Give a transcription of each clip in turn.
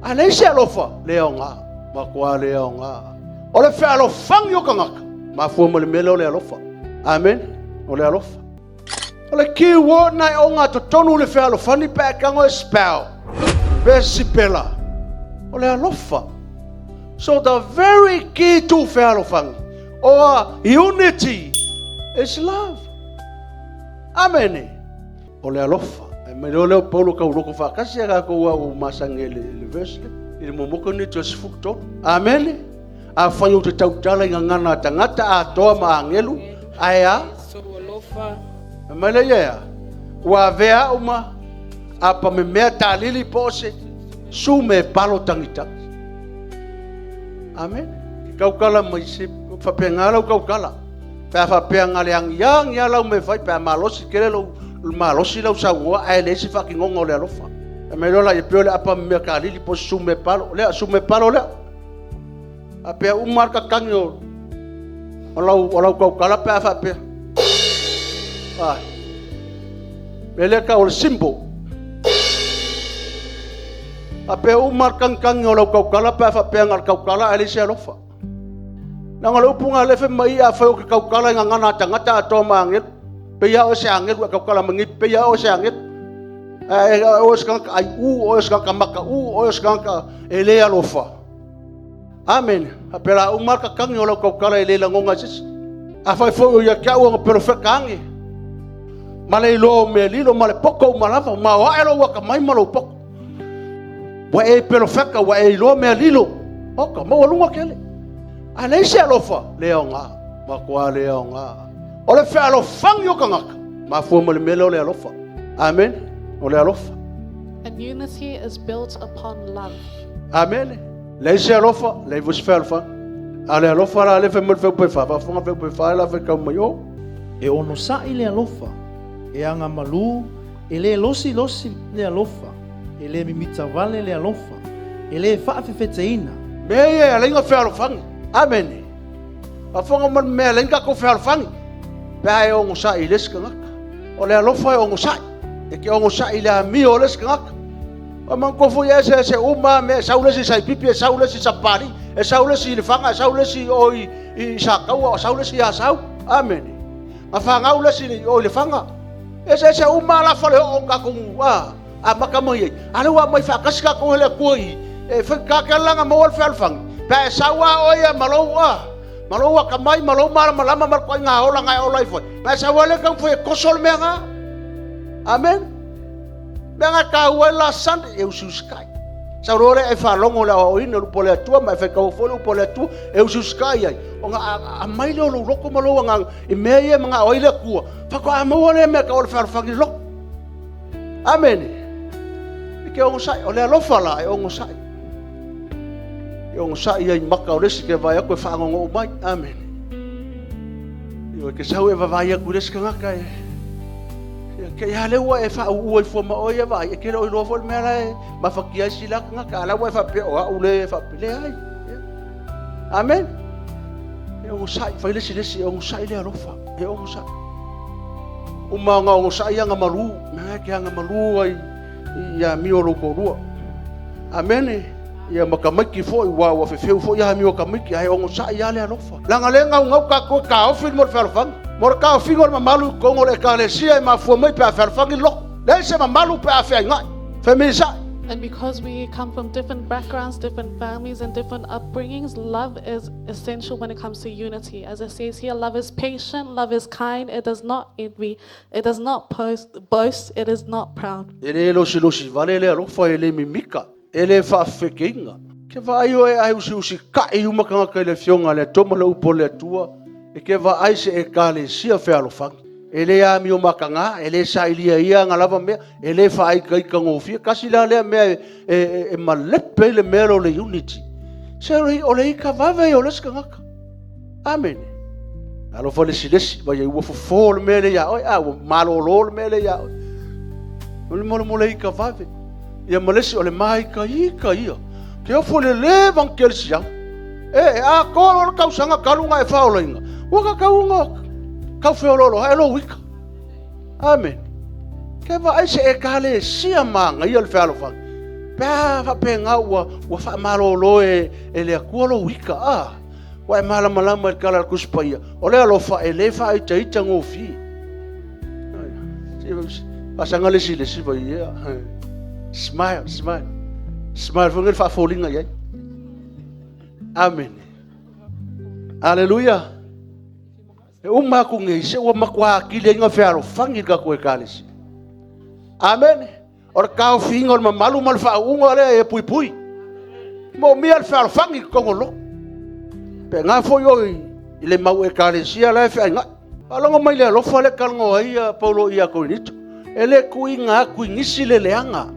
Ale se alofa leonga makwa leonga. Ole fe alofang yo kangaka. Mafu mo le melo le alofa. Amen. Ole alofa. Ole ki wo na onga to tonu le fe alofa ni pe kango spell. Besipela. Ole alofa. So the very key to fe alofang or unity is love. Amen. Ole alofa. Me ole polo ka uloko fa kasi ga ko wa masangele le verse le momoko ni just fukto. Amen. A fanyo te tautala ngana tangata a toa maangelu aya Malaya wa vea uma apa me mea talili pose su me palo tangita. Amen. Kaukala mai se fa pengala kaukala. Pa fa pengala yang ya lau me fai pa malosi kele lo malosi lau sa ngua ai le si fa ki ngongo le alofa. Me lo la ye apa me talili pose su me palo le Apea umar ka kangyo. Walau kau kala pe afa pe. Bele ka ol simbo. Apea umar kang walau kau kala pe afa pe ngal kau kala ali se lofa. Nang lo punga le fe mai afa o kau kala ngana tangata ato mangit. Pe ya o se angit kau kala mangi pe ya o se angit. O se kan ai o se kan maka o se kan ele alofa. Amen. Apela umar ka kang yo kau kala ile langonga sis. Afai fo ya ka o perfect kangi. Malai lo me lilo male poko malava ma wa elo wa ka mai malo poko. Wa e perfect wa e lo me lilo. Oka mo lunga kele. Ale se alofa leonga ma kwa leonga. Ole fe alo fang yo kangaka. Ma fo mo le melo le alofa. Amen. Ole alofa. And unity is built upon love. Amen. Leise alofa, leivus felfa. Ale alofa la le fe mo fe fa, fa fonga fe fa la fe ka mo. E ono sa ile alofa. E anga malu, ele losi le alofa. Ele mimita vale le alofa. Ele fa fe feteina. Me ye ale nga fe alofa. Amen. Fa fonga man me ale nga ko fe alofa. Pa e ono sa ile skanga. Ole alofa e ono sa. E ke ono sa ile mi ole skanga. Amang ko fu ya se uma me saule si sai pipi saule si sapari e saule si lifanga saule si oi I sakau saule si asau amen afanga ule si oi lifanga e se uma la fale o ka ku wa amaka mo ye ale wa mai fa kaska ko hele koi e fa ka kalanga mo wal falfang pa sawa o ya malowa ka mai malo mar malama mar ko nga ola nga ola fo pa sawale kan fo kosol menga amen Benga ka wela sand e ususkai. Saurore e fa longo la o ino pole tua ma fe ka folo pole tu e ususkai ai. O nga a mai lo loko malo nga e meye mga oile ku. Fa ko amole me ka ol fa fa lo. Amen. Ke o sai o le lo fala e o sai. E o sai ai maka o lesi ke vai ko fa ngo mai. Amen. Yo ke sau e vai ku lesi ka ka ke ya le wa e fa u fo ma o ya va e ke lo fo me la ma fa ki si la nga ka la wa fa pe o u le fa pe le ai amen e o sai fa le si o sai le ro fa e o sai o ma nga o sai nga malu me ke nga malu ai ya mi o lo ko ru amen ya makamaki fo wa fe fo ya mi o kamaki ai o sai ya le ro fa la nga le nga ka ko ka o fil mo fa fa Morka fingol mamalu kongo le kalesia ma fomai pe aferfangi lo. Lese mamalu pe afenga. Femisa. And because we come from different backgrounds, different families, and different upbringings, love is essential when it comes to unity. As it says here, love is patient, love is kind, it does not envy, it does not boast, it is not proud. Ele losi vale le rofa ele mimika. Ele fa fekinga. Ke vai o ai usi ka e uma kanga ka le fionga le tomo le upo le tua. E ke va ai se e kale sia fe alofang ele a mi o makanga ele sa ilia ia ngalava me ele fa ai kai kangofi kasi la le me e malepe le melo le unity se o le ka va ve o le skanga amen alo fo le silesi va ye wo fo le mele ya o a malo lo le mele ya mo le ka va ve ya malesi o le mai ka ia ke o fo le evangelio sia a ko ka usanga kalunga e fa o lenga Waka kaunga ka feololo hello wika amen ke va ai se e kale sia manga i al fealo fa Pea fa penga wa fa malolo e le akualo wika a. Wa mala malama e kala kuspaia. Ole alo fa ele fa ita ita ngofi. Pasanga le sile siba ia. Smile, smile. Smile fungir fa folinga ia. Amen. Haleluya. E uma ku ngese wa makwa kile nga fa alo fangi ka ko kalisi. Amen. Or kau fingol mamalu mal fa unga le e pui pui. Mo mi al fa fangi ko ngolo. Pe nga fo yo ile mau e kalisia la fa nga. Alonga mai le lo fa le kalngo ia Paulo ia ko nito. Ele kuinga kuingisi le leanga.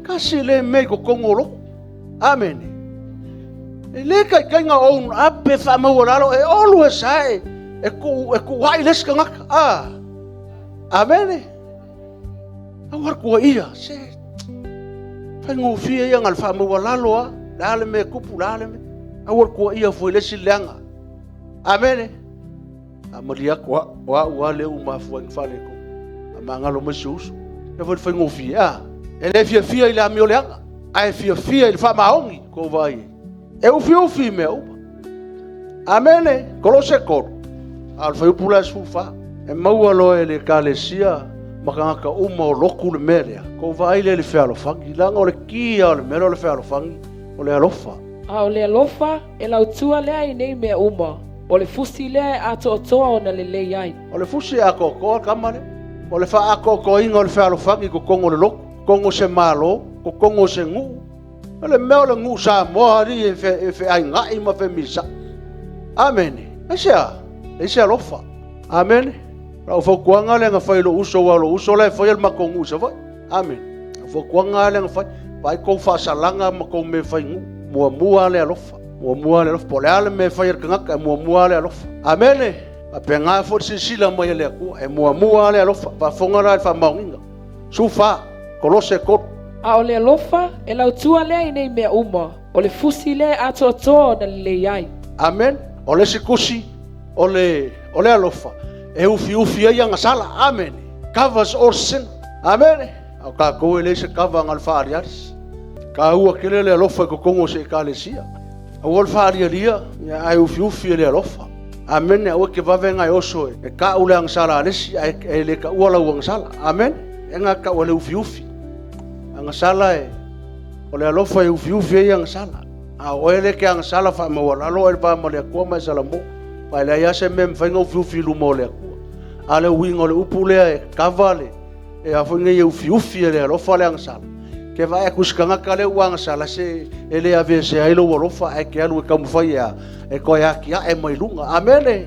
Kasi le me ko ngolo. Amen. Ele kai nga on ape fa mawalalo e always ai e ku wireless ka ngak amen awar ko ia se fa ngofia yang al fa mawalalo dale me kupu dale me awar ko ia foi le silanga amen amalia ko wa le uma foi fale ko amanga lo mesus e foi fa ngofia ele fia ile amioleanga ai fia ile fa maongi ko vai eu fui meu amene kolose kor al foi pula sufa e mau lo ele kalesia makanga ka uma o loku le melia ko vai le felo fangi langa o le kia le melo le felo fangi o le alofa o le alofa e lau tua le ai nei mea uma o le fusi le a toa ona le lei ai o le fusi a koko kamane o le fa a koko inga o le felo fangi ko kongo le loku kongo se malo ko kongo se ngu le meo le ngu sa moa ri e fe ai ngai ma fe misa amen ese alofa amen ra fo kuanga le nga fai lo uso le fai ma ko ngu sa vai amen fo kuanga le nga fai vai ko fa salanga ma ko me fai ngu mua le alofa po le ale me fai ka ngaka mua le alofa amen a penga fo sila mo le ku e mua le alofa pa fonga ra fa maunga sufa kolose ko a o le alofa e lau tua le ai nei mea uma o le fusi le a toa na le lei ai amen o le sikusi o le alofa e ufi ai anga sala amen covers all sin amen au ka ko le se kava ngal fariaris ka ua kele le alofa ko kongo se kalesia au ol fariaria ya ai ufi le alofa amen au ke va venga oso e ka ule anga sala lesi e le ka ua anga sala amen enga ka ole ufi anga sala e ole alofa e ufi ai anga sala a oele ke anga sala fa mo wala lo e pa mo le ko ma sala mo pa le ya se mem fa ngo ufi lu mo le ko ale wingo le upule e kavale e a fonga e ufi le alofa le anga sala ke va e kuskanga kale anga sala se ele ave se ai lo alofa e ke alu e kamu fa ya e ko ya ki e mai lunga amen